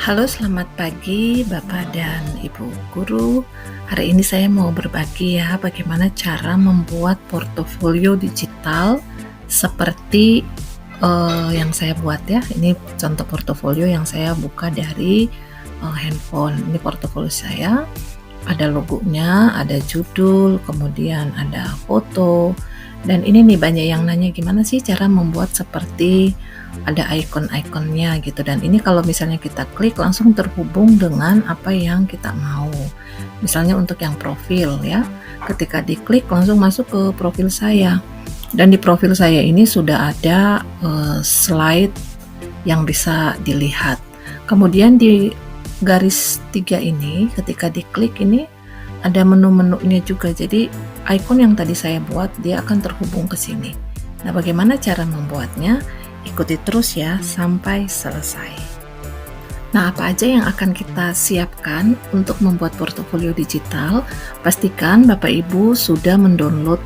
Halo, selamat pagi Bapak dan Ibu guru. Hari ini saya mau berbagi ya bagaimana cara membuat portofolio digital seperti yang saya buat ya. Ini contoh portofolio yang saya buka dari handphone. Ini portofolio saya. Ada logonya, ada judul, kemudian ada foto. Dan ini nih banyak yang nanya gimana sih cara membuat seperti ada icon-iconnya gitu, dan ini kalau misalnya kita klik langsung terhubung dengan apa yang kita mau. Misalnya untuk yang profil ya, ketika diklik langsung masuk ke profil saya, dan di profil saya ini sudah ada slide yang bisa dilihat. Kemudian di garis 3 ini ketika diklik ini ada menu-menunya juga, jadi icon yang tadi saya buat dia akan terhubung ke sini. Nah, bagaimana cara membuatnya? Ikuti terus ya sampai selesai. Nah, apa aja yang akan kita siapkan untuk membuat portofolio digital? Pastikan Bapak Ibu sudah mendownload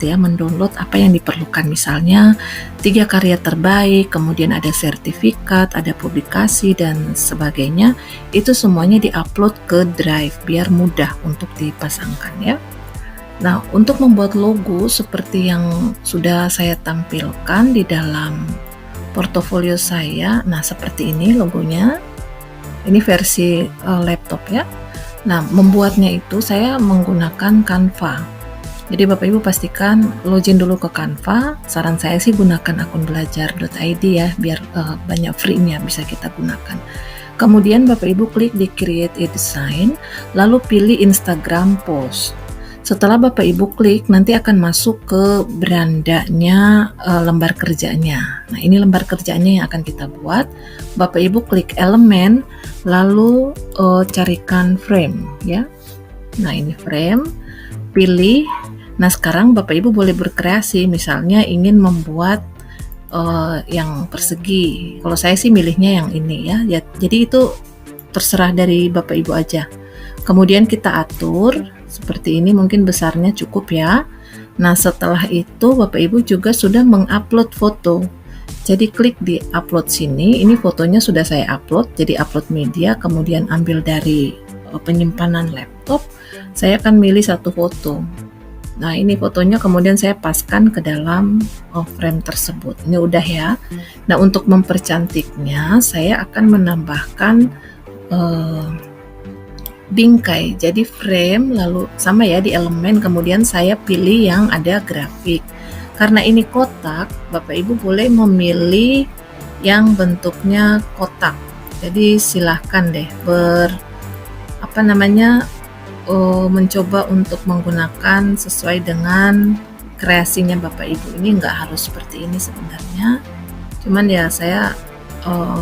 apa yang diperlukan. Misalnya 3 karya terbaik, kemudian ada sertifikat, ada publikasi dan sebagainya. Itu semuanya diupload ke Drive biar mudah untuk dipasangkan ya. Nah, untuk membuat logo seperti yang sudah saya tampilkan di dalam portofolio saya, nah seperti ini logonya. Ini versi laptop ya. Nah, membuatnya itu saya menggunakan Canva. Jadi Bapak Ibu pastikan login dulu ke Canva. Saran saya sih gunakan akun belajar.id ya, biar banyak free-nya bisa kita gunakan. Kemudian Bapak Ibu klik di Create a Design, lalu pilih Instagram Post. Setelah Bapak Ibu klik, nanti akan masuk ke berandanya lembar kerjanya. Nah, ini lembar kerjanya yang akan kita buat. Bapak Ibu klik elemen, lalu carikan frame ya. Nah, ini frame, pilih. Nah, sekarang Bapak Ibu boleh berkreasi, misalnya ingin membuat yang persegi. Kalau saya sih milihnya yang ini ya. Jadi itu terserah dari Bapak Ibu aja. Kemudian kita atur seperti ini, mungkin besarnya cukup ya. Nah, setelah itu Bapak Ibu juga sudah mengupload foto. Jadi klik di upload sini, ini fotonya sudah saya upload, jadi upload media, kemudian ambil dari penyimpanan laptop. Saya akan milih satu foto. Nah, ini fotonya kemudian saya paskan ke dalam frame tersebut. Ini udah ya. Nah, untuk mempercantiknya saya akan menambahkan bingkai, jadi frame, lalu sama ya di elemen, kemudian saya pilih yang ada grafik. Karena ini kotak, Bapak Ibu boleh memilih yang bentuknya kotak. Jadi silahkan deh mencoba untuk menggunakan sesuai dengan kreasinya Bapak Ibu. Ini nggak harus seperti ini sebenarnya, cuman ya saya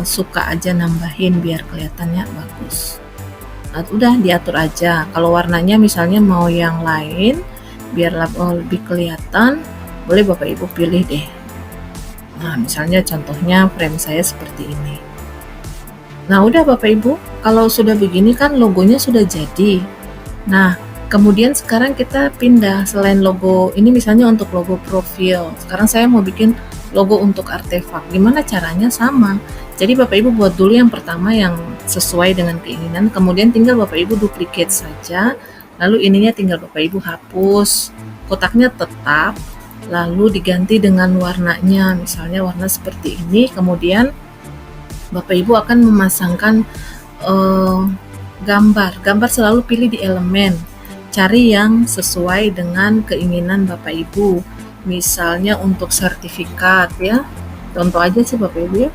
suka aja nambahin biar kelihatannya bagus. Nah, udah diatur aja. Kalau warnanya misalnya mau yang lain biar lebih kelihatan, boleh Bapak Ibu pilih deh. Nah, misalnya contohnya frame saya seperti ini. Nah, udah Bapak Ibu, kalau sudah begini kan logonya sudah jadi. Nah, kemudian sekarang kita pindah, selain logo ini misalnya untuk logo profil, sekarang saya mau bikin logo untuk artefak. Gimana caranya? Sama. Jadi Bapak Ibu buat dulu yang pertama yang sesuai dengan keinginan, kemudian tinggal Bapak Ibu duplicate saja, lalu ininya tinggal Bapak Ibu hapus, kotaknya tetap, lalu diganti dengan warnanya, misalnya warna seperti ini. Kemudian Bapak Ibu akan memasangkan gambar selalu pilih di elemen, cari yang sesuai dengan keinginan Bapak Ibu. Misalnya untuk sertifikat ya, contoh aja sih Bapak Ibu ya.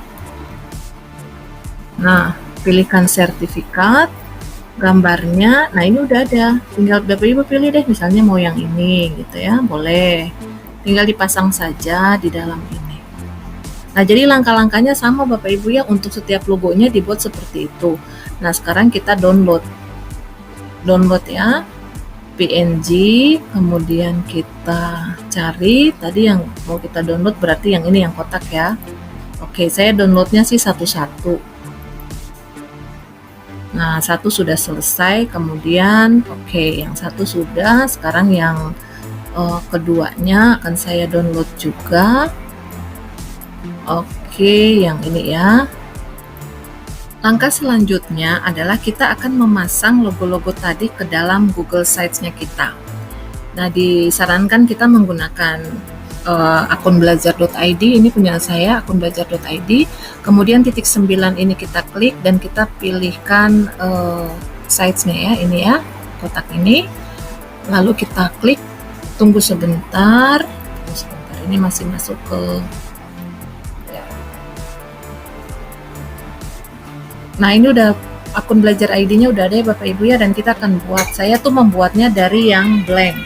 Nah, pilihkan sertifikat, gambarnya. Nah, ini udah ada, tinggal Bapak Ibu pilih deh, misalnya mau yang ini gitu ya, boleh. Tinggal dipasang saja di dalam ini. Nah, jadi langkah-langkahnya sama Bapak Ibu ya, untuk setiap logonya dibuat seperti itu. Nah, sekarang kita download ya, PNG, kemudian kita cari tadi yang mau kita download, berarti yang ini yang kotak ya. Oke, saya downloadnya sih satu-satu. Nah, satu sudah selesai, kemudian yang satu sudah, sekarang yang keduanya akan saya download juga. Yang ini ya. Langkah selanjutnya adalah kita akan memasang logo-logo tadi ke dalam Google Sites-nya kita. Nah, disarankan kita menggunakan akun belajar.id, ini punya saya, akun belajar.id. Kemudian titik 9 ini kita klik dan kita pilihkan sites-nya ya, ini ya, kotak ini. Lalu kita klik, tunggu sebentar, ini masih masuk ke Nah, ini udah akun belajar ID-nya udah ada ya Bapak Ibu ya, dan kita akan buat. Saya tuh membuatnya dari yang blank.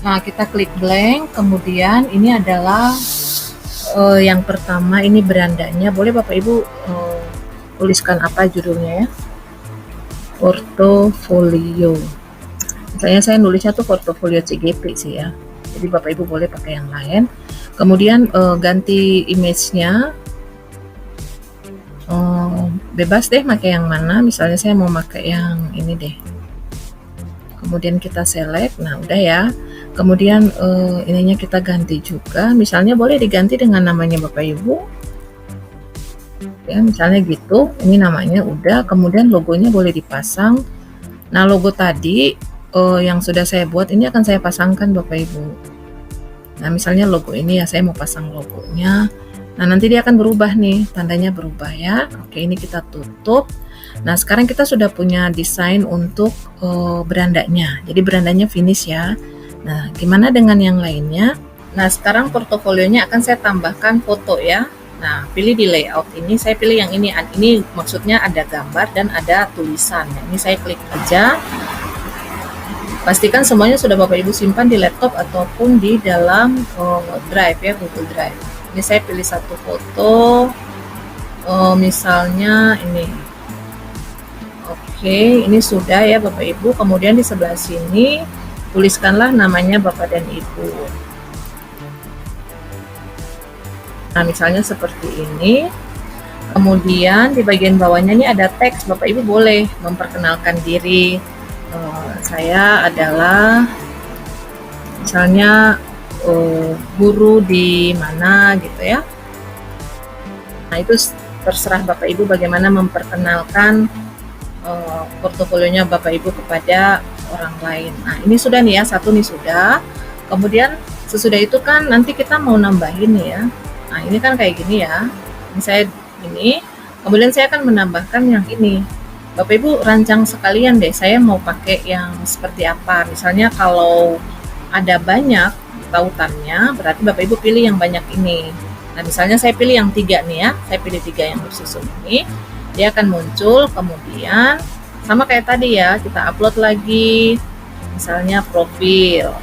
Nah, kita klik blank, kemudian ini adalah yang pertama, ini berandanya. Boleh Bapak Ibu tuliskan apa judulnya ya? Portofolio. Misalnya saya nulisnya tuh portofolio CGP sih ya. Jadi Bapak Ibu boleh pakai yang lain. Kemudian ganti image-nya, bebas deh pakai yang mana. Misalnya saya mau pakai yang ini deh. Kemudian kita select, nah udah ya. Kemudian ininya kita ganti juga. Misalnya boleh diganti dengan namanya Bapak Ibu. Ya, misalnya gitu. Ini namanya udah. Kemudian logonya boleh dipasang. Nah, logo tadi yang sudah saya buat ini akan saya pasangkan Bapak Ibu. Nah, misalnya logo ini ya, saya mau pasang logonya. Nah, nanti dia akan berubah nih, tandanya berubah ya. Oke, ini kita tutup. Nah, sekarang kita sudah punya desain untuk berandanya. Jadi berandanya finish ya. Nah, gimana dengan yang lainnya? Nah, sekarang portofolionya akan saya tambahkan foto ya. Nah, pilih di layout ini, saya pilih yang ini. Ini maksudnya ada gambar dan ada tulisan. Nah, ini saya klik aja. Pastikan semuanya sudah Bapak Ibu simpan di laptop ataupun di dalam Drive ya, Google Drive. Ini saya pilih satu foto, misalnya ini. Oke, ini sudah ya Bapak Ibu. Kemudian di sebelah sini tuliskanlah namanya Bapak dan Ibu. Nah, misalnya seperti ini. Kemudian di bagian bawahnya ini ada teks. Bapak Ibu boleh memperkenalkan diri. Saya adalah misalnya guru di mana gitu ya. Nah, itu terserah Bapak Ibu bagaimana memperkenalkan portofolionya Bapak Ibu kepada orang lain. Nah, ini sudah nih ya, satu nih sudah. Kemudian sesudah itu kan nanti kita mau nambahin nih ya. Nah, ini kan kayak gini ya. Ini saya ini, kemudian saya akan menambahkan yang ini. Bapak Ibu rancang sekalian deh, saya mau pakai yang seperti apa. Misalnya kalau ada banyak tautannya, berarti Bapak Ibu pilih yang banyak ini. Nah, misalnya saya pilih yang 3 nih ya, saya pilih 3 yang bersusun ini. Dia akan muncul, kemudian sama kayak tadi ya, kita upload lagi. Misalnya profil,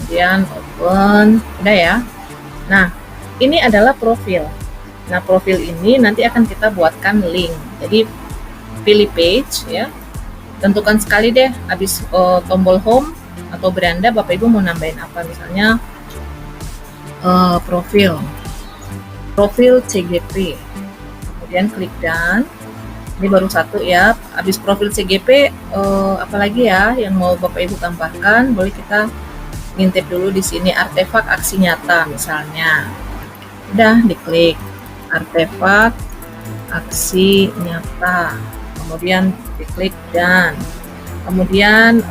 kemudian open, udah ya. Nah, ini adalah profil. Nah, profil ini nanti akan kita buatkan link. Jadi pilih page ya, tentukan sekali deh habis tombol home atau beranda Bapak Ibu mau nambahin apa, misalnya profil CGP, kemudian klik done. Ini baru satu ya, habis profil CGP apalagi ya yang mau Bapak Ibu tambahkan, boleh kita ngintip dulu di sini artefak aksi nyata misalnya. Udah diklik artefak aksi nyata, kemudian diklik dan kemudian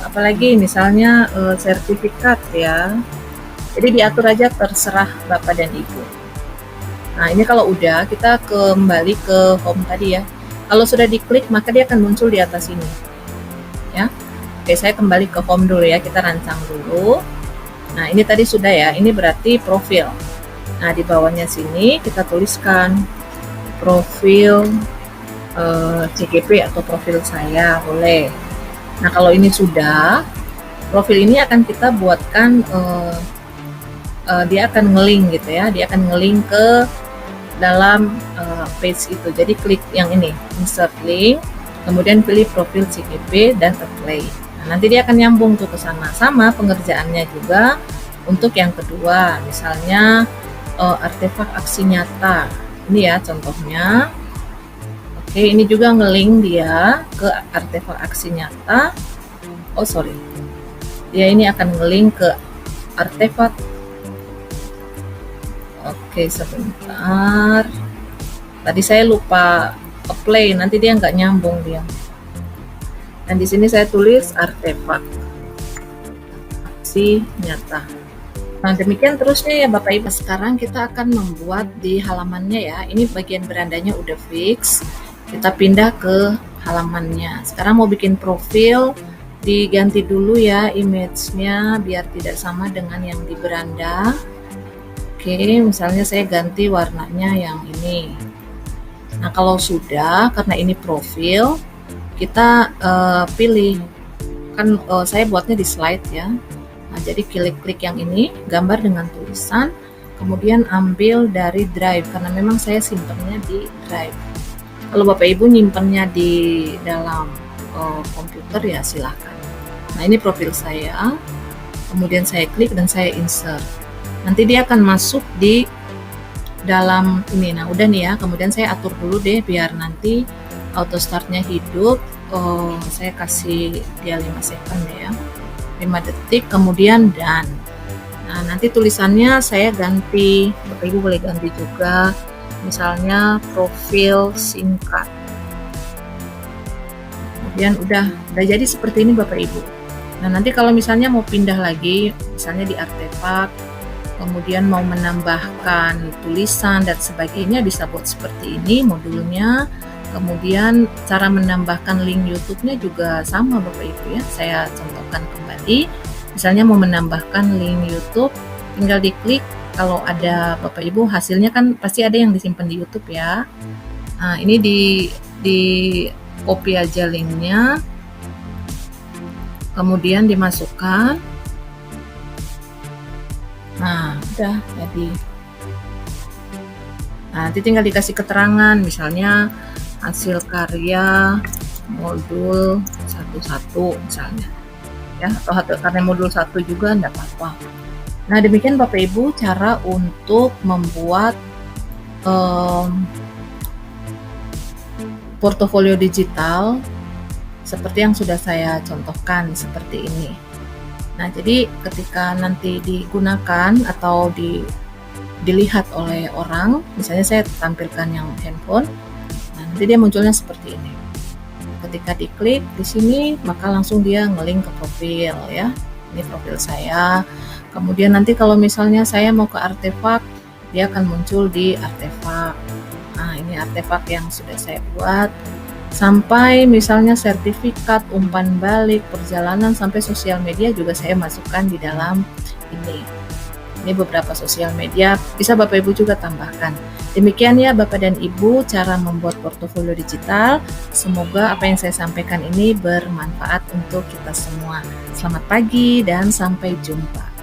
apalagi misalnya sertifikat ya. Jadi diatur aja, terserah Bapak dan Ibu. Nah, ini kalau udah kita kembali ke home tadi ya. Kalau sudah diklik maka dia akan muncul di atas ini ya. Oke, saya kembali ke home dulu ya, kita rancang dulu. Nah, ini tadi sudah ya, ini berarti profil. Nah, di bawahnya sini kita tuliskan profil CGP atau profil saya, boleh. Nah, kalau ini sudah, profil ini akan kita buatkan dia akan ngelink gitu ya, dia akan ngelink ke dalam page itu. Jadi klik yang ini, insert link, kemudian pilih profil CGP dan apply. Nah, nanti dia akan nyambung tuh ke sana. Sama pengerjaannya juga untuk yang kedua, misalnya artefak aksi nyata. Ini ya contohnya. Oke, ini juga ngelink dia ke artefak aksi nyata. Oh sorry, dia ini akan ngelink ke artefak Oke, sebentar. Tadi saya lupa apply, nanti dia nggak nyambung dia. Dan di sini saya tulis artefak aksi nyata. Nah, demikian terusnya ya Bapak Ibu. Sekarang kita akan membuat di halamannya ya. Ini bagian berandanya udah fix. Kita pindah ke halamannya. Sekarang mau bikin profil, diganti dulu ya image-nya biar tidak sama dengan yang di beranda. Oke, misalnya saya ganti warnanya yang ini. Nah, kalau sudah, karena ini profil, kita pilih. Kan saya buatnya di slide ya. Nah, jadi klik yang ini, gambar dengan tulisan, kemudian ambil dari drive, karena memang saya simpannya di drive. Kalau Bapak Ibu nyimpannya di dalam komputer ya silahkan. Nah, ini profil saya, kemudian saya klik dan saya insert. Nanti dia akan masuk di dalam ini. Nah, udah nih ya, kemudian saya atur dulu deh biar nanti auto startnya hidup. Saya kasih dia 5 second ya, 5 detik, kemudian done. Nah, nanti tulisannya saya ganti, Bapak Ibu boleh ganti juga, misalnya profil singkat. Kemudian udah jadi seperti ini Bapak Ibu. Nah, nanti kalau misalnya mau pindah lagi, misalnya di artefak, kemudian mau menambahkan tulisan dan sebagainya, bisa buat seperti ini modulnya. Kemudian cara menambahkan link YouTube-nya juga sama Bapak Ibu ya. Saya contohkan kembali. Misalnya mau menambahkan link YouTube, tinggal diklik. Kalau ada Bapak Ibu, hasilnya kan pasti ada yang disimpan di YouTube ya. Nah, ini di copy aja linknya, kemudian dimasukkan. Nah, udah jadi. Nah, nanti tinggal dikasih keterangan, misalnya hasil karya modul 11 misalnya ya, atau karya modul 1 juga enggak apa-apa. Nah, demikian Bapak Ibu cara untuk membuat portofolio digital seperti yang sudah saya contohkan seperti ini. Nah, jadi ketika nanti digunakan atau dilihat oleh orang, misalnya saya tampilkan yang handphone, nah nanti dia munculnya seperti ini. Ketika diklik di sini, maka langsung dia ngelink ke profil ya. Ini profil saya. Kemudian nanti kalau misalnya saya mau ke artefak, dia akan muncul di artefak. Nah, ini artefak yang sudah saya buat. Sampai misalnya sertifikat, umpan balik, perjalanan, sampai sosial media juga saya masukkan di dalam ini. Ini beberapa sosial media, bisa Bapak Ibu juga tambahkan. Demikian ya Bapak dan Ibu cara membuat portofolio digital. Semoga apa yang saya sampaikan ini bermanfaat untuk kita semua. Selamat pagi dan sampai jumpa.